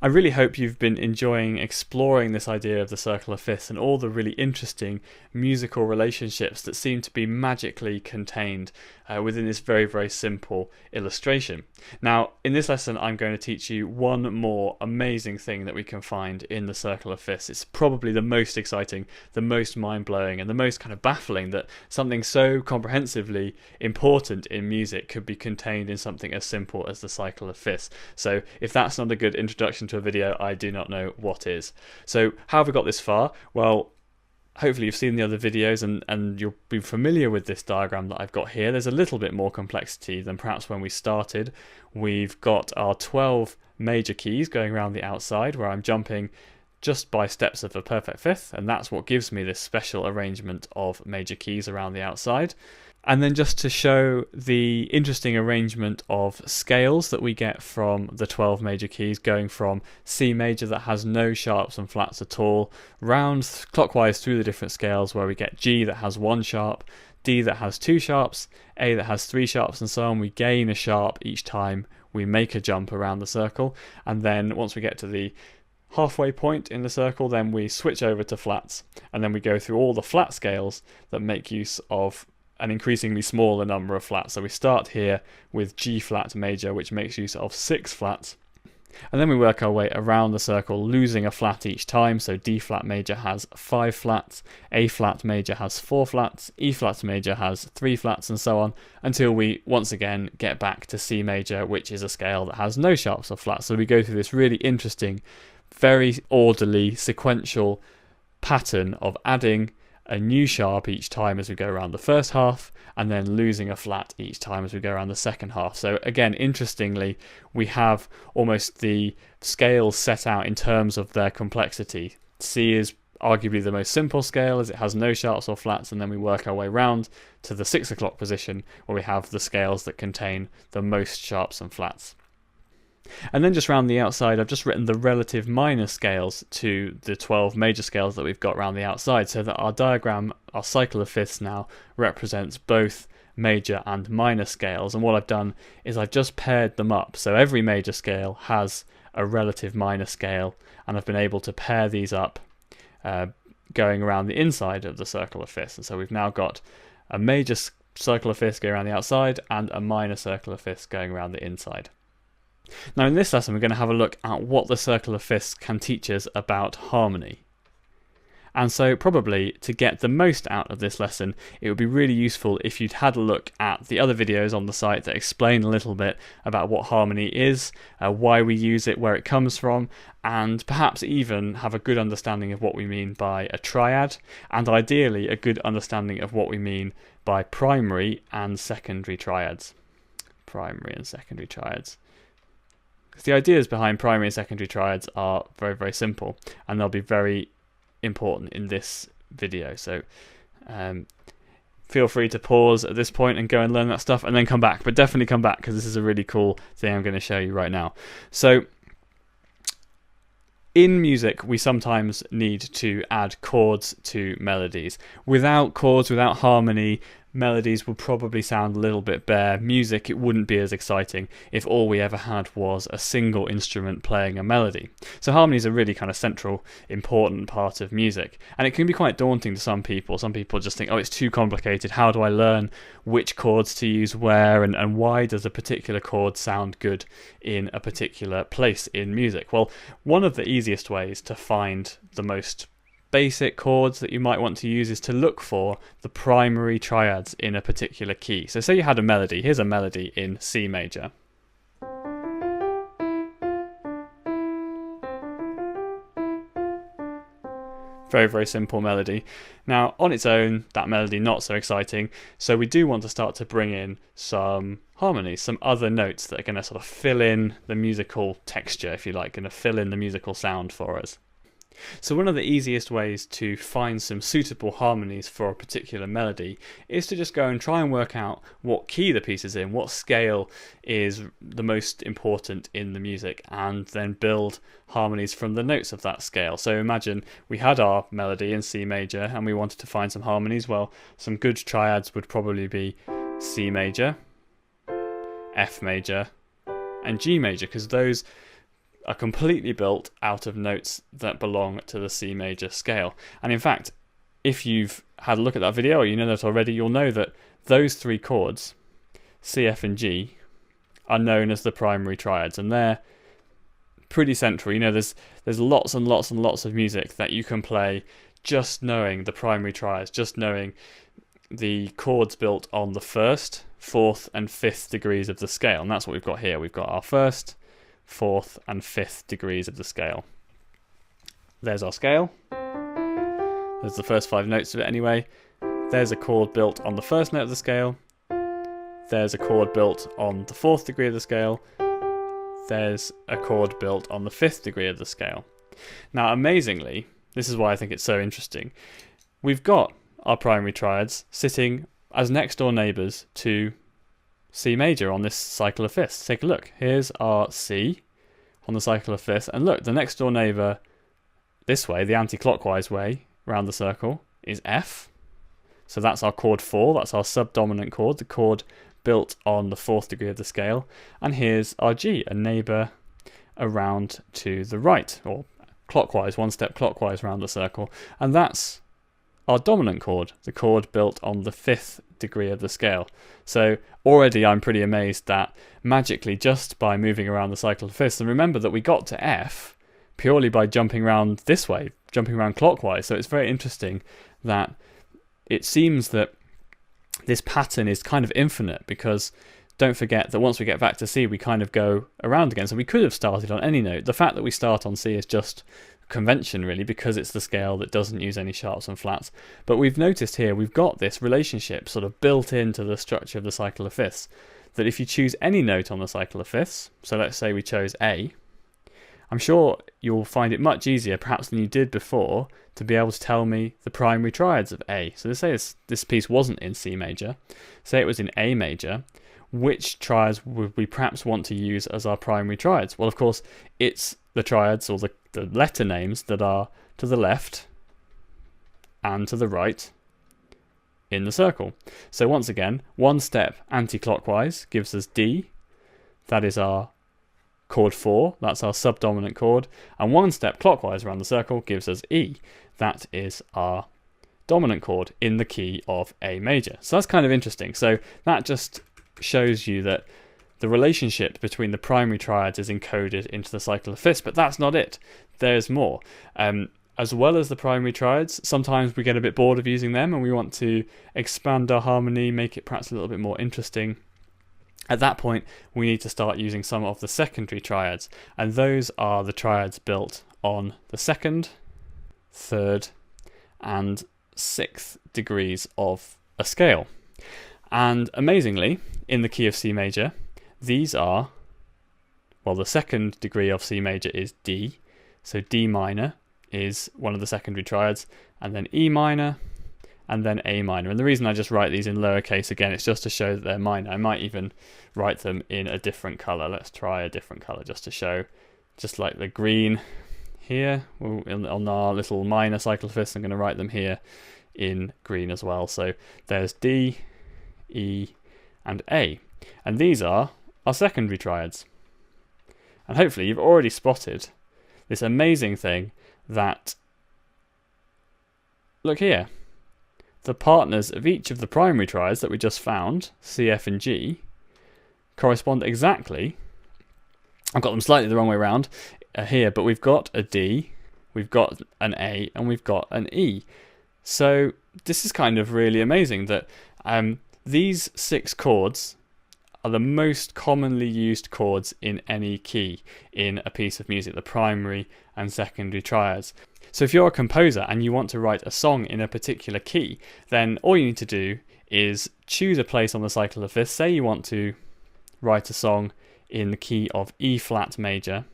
I really hope you've been enjoying exploring this idea of the circle of fifths and all the really interesting musical relationships that seem to be magically contained within this very, very simple illustration. Now, in this lesson, I'm going to teach you one more amazing thing that we can find in the circle of fifths. It's probably the most exciting, the most mind-blowing, and the most kind of baffling that something so comprehensively important in music could be contained in something as simple as the cycle of fifths. So if that's not a good introduction to a video, I do not know what is. So how have we got this far? Well, hopefully you've seen the other videos and you'll be familiar with this diagram that I've got here. There's a little bit more complexity than perhaps when we started. We've got our 12 major keys going around the outside where I'm jumping just by steps of a perfect fifth, and that's what gives me this special arrangement of major keys around the outside. And then just to show the interesting arrangement of scales that we get from the 12 major keys, going from C major that has no sharps and flats at all, round clockwise through the different scales where we get G that has one sharp, D that has two sharps, A that has three sharps, and so on. We gain a sharp each time we make a jump around the circle, and then once we get to the halfway point in the circle, then we switch over to flats, and then we go through all the flat scales that make use of an increasingly smaller number of flats. So we start here with G flat major, which makes use of 6 flats, and then we work our way around the circle, losing a flat each time. So D flat major has 5 flats, A flat major has 4 flats, E flat major has 3 flats, and so on, until we once again get back to C major, which is a scale that has no sharps or flats. So we go through this really interesting, very orderly, sequential pattern of adding a new sharp each time as we go around the first half, and then losing a flat each time as we go around the second half. So again, interestingly, we have almost the scales set out in terms of their complexity. C is arguably the most simple scale as it has no sharps or flats, and then we work our way round to the 6 o'clock position where we have the scales that contain the most sharps and flats. And then just around the outside, I've just written the relative minor scales to the 12 major scales that we've got around the outside, so that our diagram, our cycle of fifths now, represents both major and minor scales. And what I've done is I've just paired them up. So every major scale has a relative minor scale, and I've been able to pair these up going around the inside of the circle of fifths. And so we've now got a major circle of fifths going around the outside and a minor circle of fifths going around the inside. Now in this lesson we're going to have a look at what the circle of fifths can teach us about harmony. And so probably to get the most out of this lesson, it would be really useful if you'd had a look at the other videos on the site that explain a little bit about what harmony is, why we use it, where it comes from, and perhaps even have a good understanding of what we mean by a triad, and ideally a good understanding of what we mean by primary and secondary triads. Primary and secondary triads. The ideas behind primary and secondary triads are very, very simple, and they'll be very important in this video. So feel free to pause at this point and go and learn that stuff, and then come back. But definitely come back, because this is a really cool thing I'm going to show you right now. So in music, we sometimes need to add chords to melodies. Without chords, without harmony, melodies would probably sound a little bit bare. Music, it wouldn't be as exciting if all we ever had was a single instrument playing a melody. So harmony is a really kind of central, important part of music, and it can be quite daunting to some people. Some people just think, oh, it's too complicated. How do I learn which chords to use where, and why does a particular chord sound good in a particular place in music? Well, one of the easiest ways to find the most basic chords that you might want to use is to look for the primary triads in a particular key. So say you had a melody. Here's a melody in C major. Very, very simple melody. Now, on its own, that melody not so exciting, so we do want to start to bring in some harmonies, some other notes that are going to sort of fill in the musical texture, if you like, going to fill in the musical sound for us. So one of the easiest ways to find some suitable harmonies for a particular melody is to just go and try and work out what key the piece is in, what scale is the most important in the music, and then build harmonies from the notes of that scale. So imagine we had our melody in C major and we wanted to find some harmonies. Well, some good triads would probably be C major, F major, and G major, because those are completely built out of notes that belong to the C major scale. And in fact, if you've had a look at that video or you know that already, you'll know that those three chords, C, F and G, are known as the primary triads, and they're pretty central. You know, there's lots and lots and lots of music that you can play just knowing the primary triads, just knowing the chords built on the first, fourth and fifth degrees of the scale. And that's what we've got here. We've got our first, fourth and fifth degrees of the scale. There's our scale. There's the first 5 notes of it anyway. There's a chord built on the first note of the scale. There's a chord built on the 4th degree of the scale. There's a chord built on the 5th degree of the scale. Now, amazingly, this is why I think it's so interesting, we've got our primary triads sitting as next door neighbours to C major on this cycle of fifths. Take a look. Here's our C on the cycle of fifths, and look, the next door neighbour this way, the anti-clockwise way around the circle, is F. So that's our chord 4, that's our subdominant chord, the chord built on the 4th degree of the scale. And here's our G, a neighbour around to the right, or clockwise, one step clockwise around the circle. And that's our dominant chord, the chord built on the 5th degree of the scale. So already I'm pretty amazed that magically, just by moving around the cycle of fifths, and remember that we got to F purely by jumping around this way, jumping around clockwise. So it's very interesting that it seems that this pattern is kind of infinite, because don't forget that once we get back to C, we kind of go around again. So we could have started on any note. The fact that we start on C is just convention, really, because it's the scale that doesn't use any sharps and flats. But we've noticed here, we've got this relationship sort of built into the structure of the cycle of fifths, that if you choose any note on the cycle of fifths, so let's say we chose A, I'm sure you'll find it much easier, perhaps than you did before, to be able to tell me the primary triads of A. So let's say this piece wasn't in C major, say it was in A major, which triads would we perhaps want to use as our primary triads? Well, of course, it's the triads, or the letter names that are to the left and to the right in the circle. So once again, one step anti-clockwise gives us D, that is our chord 4, that's our subdominant chord, and one step clockwise around the circle gives us E, that is our dominant chord in the key of A major. So that's kind of interesting. So that just shows you that the relationship between the primary triads is encoded into the cycle of fifths, but that's not it. There's more. As well as the primary triads, sometimes we get a bit bored of using them and we want to expand our harmony, make it perhaps a little bit more interesting. At that point, we need to start using some of the secondary triads, and those are the triads built on the 2nd, 3rd, and 6th degrees of a scale. And amazingly, in the key of C major, these are, well, the 2nd degree of C major is D, so D minor is one of the secondary triads, and then E minor, and then A minor. And the reason I just write these in lowercase, again, it's just to show that they're minor. I might even write them in a different colour. Let's try a different colour just to show, just like the green here, on our little minor cycle of fifths, I'm going to write them here in green as well. So there's D, E, and A. And these are our secondary triads. And hopefully you've already spotted this amazing thing that, look here, the partners of each of the primary triads that we just found, C, F, and G, correspond exactly. I've got them slightly the wrong way around here, but we've got a D, we've got an A, and we've got an E. So this is kind of really amazing that these 6 chords are the most commonly used chords in any key in a piece of music, the primary and secondary triads. So if you're a composer and you want to write a song in a particular key, then all you need to do is choose a place on the cycle of fifths. Say you want to write a song in the key of E flat major,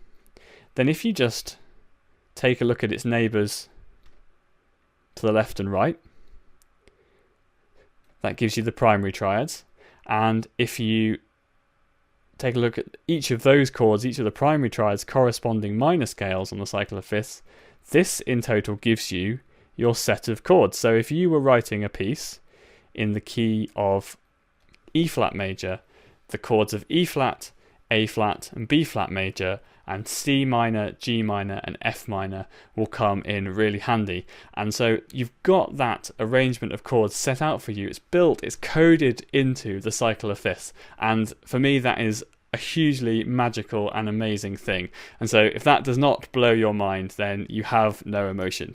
then if you just take a look at its neighbours to the left and right, that gives you the primary triads. And if you take a look at each of those chords, each of the primary triads corresponding minor scales on the cycle of fifths, this in total gives you your set of chords. So if you were writing a piece in the key of E flat major, the chords of E flat, A flat, and B flat major and C minor, G minor, and F minor will come in really handy. And so you've got that arrangement of chords set out for you. It's built, it's coded into the cycle of fifths, and for me that is a hugely magical and amazing thing. And so if that does not blow your mind, then you have no emotion.